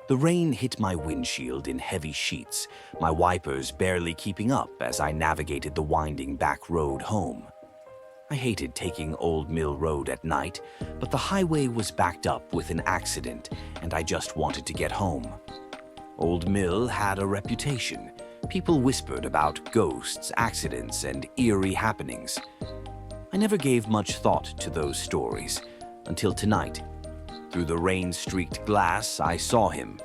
The rain hit my windshield in heavy sheets, my wipers barely keeping up as I navigated the winding back road home. I hated taking Old Mill Road at night, but the highway was backed up with an accident, and I just wanted to get home. Old Mill had a reputation. People whispered about ghosts, accidents, and eerie happenings. I never gave much thought to those stories, until tonight. Through the rain-streaked glass, I saw him,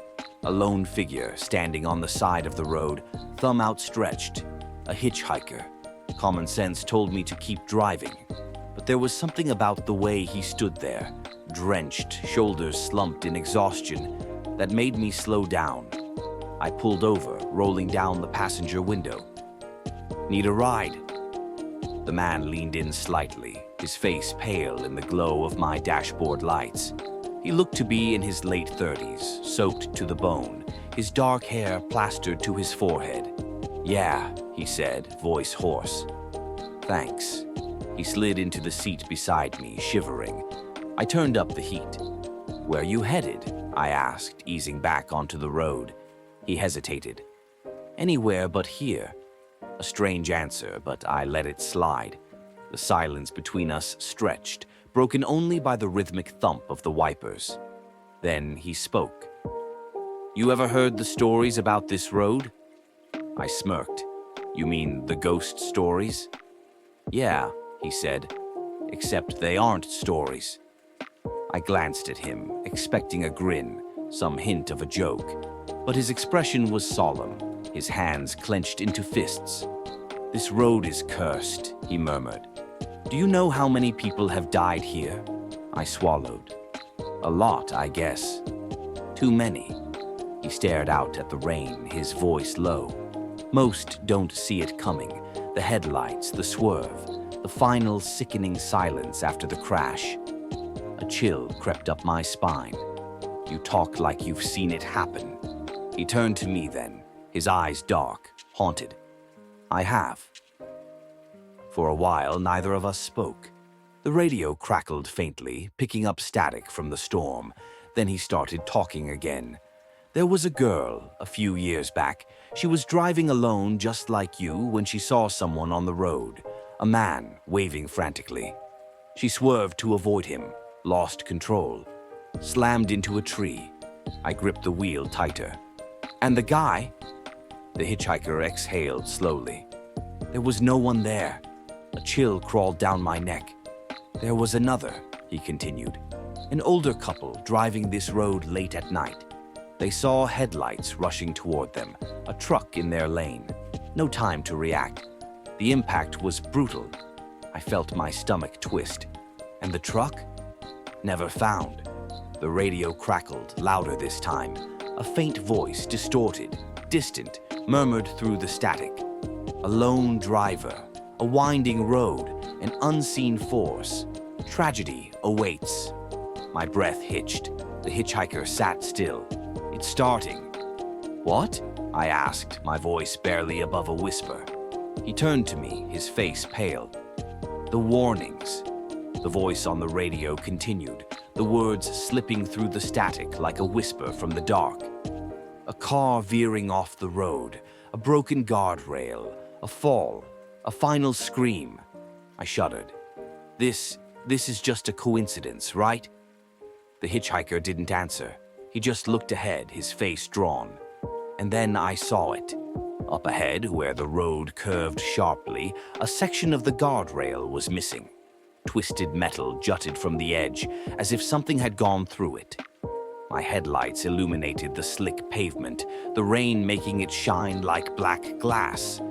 a lone figure standing on the side of the road, thumb outstretched, a hitchhiker. Common sense told me to keep driving, but there was something about the way he stood there, drenched, shoulders slumped in exhaustion, that made me slow down. I pulled over, rolling down the passenger window. "Need a ride?" The man leaned in slightly, his face pale in the glow of my dashboard lights. He looked to be in his late 30s, soaked to the bone, his dark hair plastered to his forehead. "Yeah," he said, voice hoarse. "Thanks." He slid into the seat beside me, shivering. I turned up the heat. "Where you headed?" I asked, easing back onto the road. He hesitated. "Anywhere but here." A strange answer, but I let it slide. The silence between us stretched, broken only by the rhythmic thump of the wipers. Then he spoke. "You ever heard the stories about this road?" I smirked. "You mean the ghost stories?" "Yeah," he said, "except they aren't stories." I glanced at him, expecting a grin, some hint of a joke, but his expression was solemn, his hands clenched into fists. "This road is cursed," he murmured. "Do you know how many people have died here?" I swallowed. "A lot, I guess." "Too many." He stared out at the rain, his voice low. "Most don't see it coming. The headlights, the swerve, the final sickening silence after the crash." A chill crept up my spine. "You talk like you've seen it happen." He turned to me then, his eyes dark, haunted. "I have." For a while, neither of us spoke. The radio crackled faintly, picking up static from the storm. Then he started talking again. "There was a girl, a few years back. She was driving alone just like you when she saw someone on the road, a man waving frantically. She swerved to avoid him, lost control, slammed into a tree. I gripped the wheel tighter. And the guy?" The hitchhiker exhaled slowly. "There was no one there." A chill crawled down my neck. "There was another," he continued. "An older couple driving this road late at night. They saw headlights rushing toward them, a truck in their lane. No time to react. The impact was brutal. I felt my stomach twist. And the truck? Never found." The radio crackled, louder this time. A faint voice, distorted, distant, murmured through the static. "A lone driver, a winding road, an unseen force. Tragedy awaits." My breath hitched. The hitchhiker sat still. "It's starting." "What?" I asked, my voice barely above a whisper. He turned to me, his face pale. "The warnings." The voice on the radio continued, the words slipping through the static like a whisper from the dark. "A car veering off the road, a broken guardrail, a fall, a final scream." I shuddered. This is just a coincidence, right?" The hitchhiker didn't answer. He just looked ahead, his face drawn. And then I saw it. Up ahead, where the road curved sharply, a section of the guardrail was missing. Twisted metal jutted from the edge, as if something had gone through it. My headlights illuminated the slick pavement, the rain making it shine like black glass.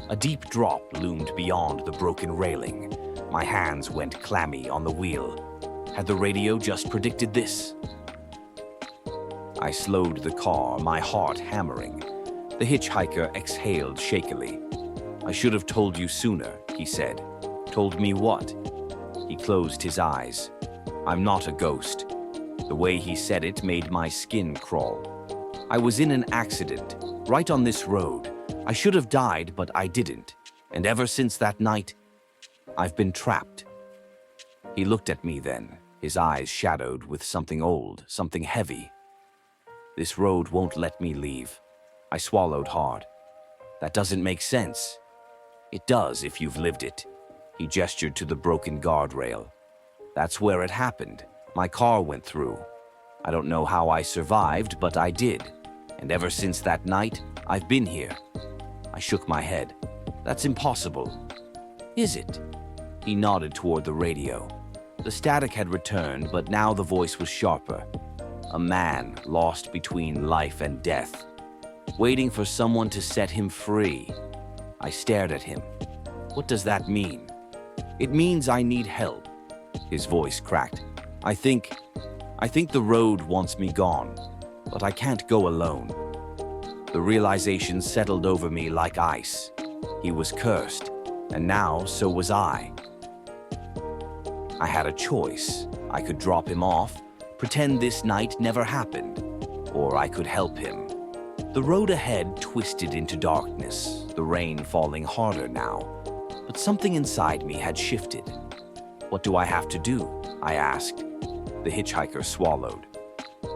A deep drop loomed beyond the broken railing. My hands went clammy on the wheel. Had the radio just predicted this? I slowed the car, my heart hammering. The hitchhiker exhaled shakily. "I should have told you sooner," he said. "Told me what?" He closed his eyes. "I'm not a ghost." The way he said it made my skin crawl. "I was in an accident, right on this road. I should have died, but I didn't. And ever since that night, I've been trapped." He looked at me then, his eyes shadowed with something old, something heavy. This road won't let me leave. I swallowed hard. That doesn't make sense. It does if you've lived it. He gestured to the broken guardrail. That's where it happened. My car went through. I don't know how I survived, but I did. And ever since that night, I've been here. I shook my head. That's impossible. Is it? He nodded toward the radio. The static had returned, but now the voice was sharper. A man lost between life and death, waiting for someone to set him free. I stared at him. What does that mean? It means I need help. His voice cracked. I think the road wants me gone, but I can't go alone. The realization settled over me like ice. He was cursed, and now so was I. I had a choice. I could drop him off, pretend this night never happened, or I could help him. The road ahead twisted into darkness, the rain falling harder now, but something inside me had shifted. What do I have to do? I asked. The hitchhiker swallowed.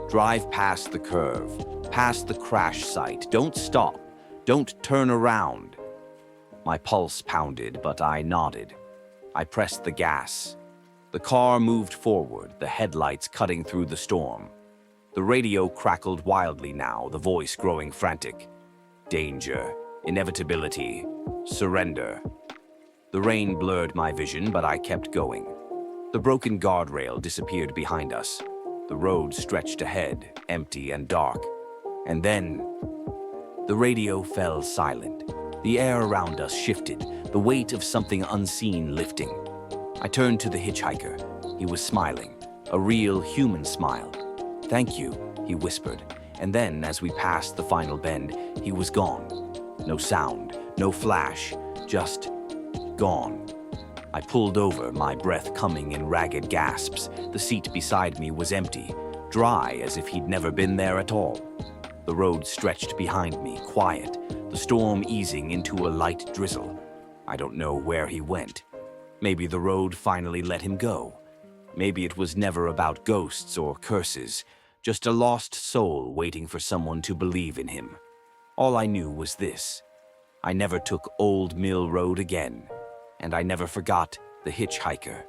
Drive past the curve, past the crash site. Don't stop. Don't turn around. My pulse pounded, but I nodded. I pressed the gas. The car moved forward, the headlights cutting through the storm. The radio crackled wildly now, the voice growing frantic. Danger, inevitability, surrender. The rain blurred my vision, but I kept going. The broken guardrail disappeared behind us. The road stretched ahead, empty and dark. And then, the radio fell silent. The air around us shifted, the weight of something unseen lifting. I turned to the hitchhiker. He was smiling, a real human smile. Thank you, he whispered, and then, as we passed the final bend, he was gone. No sound, no flash, just gone. I pulled over, my breath coming in ragged gasps. The seat beside me was empty, dry as if he'd never been there at all. The road stretched behind me, quiet, the storm easing into a light drizzle. I don't know where he went. Maybe the road finally let him go. Maybe it was never about ghosts or curses, just a lost soul waiting for someone to believe in him. All I knew was this: I never took Old Mill Road again, and I never forgot the hitchhiker.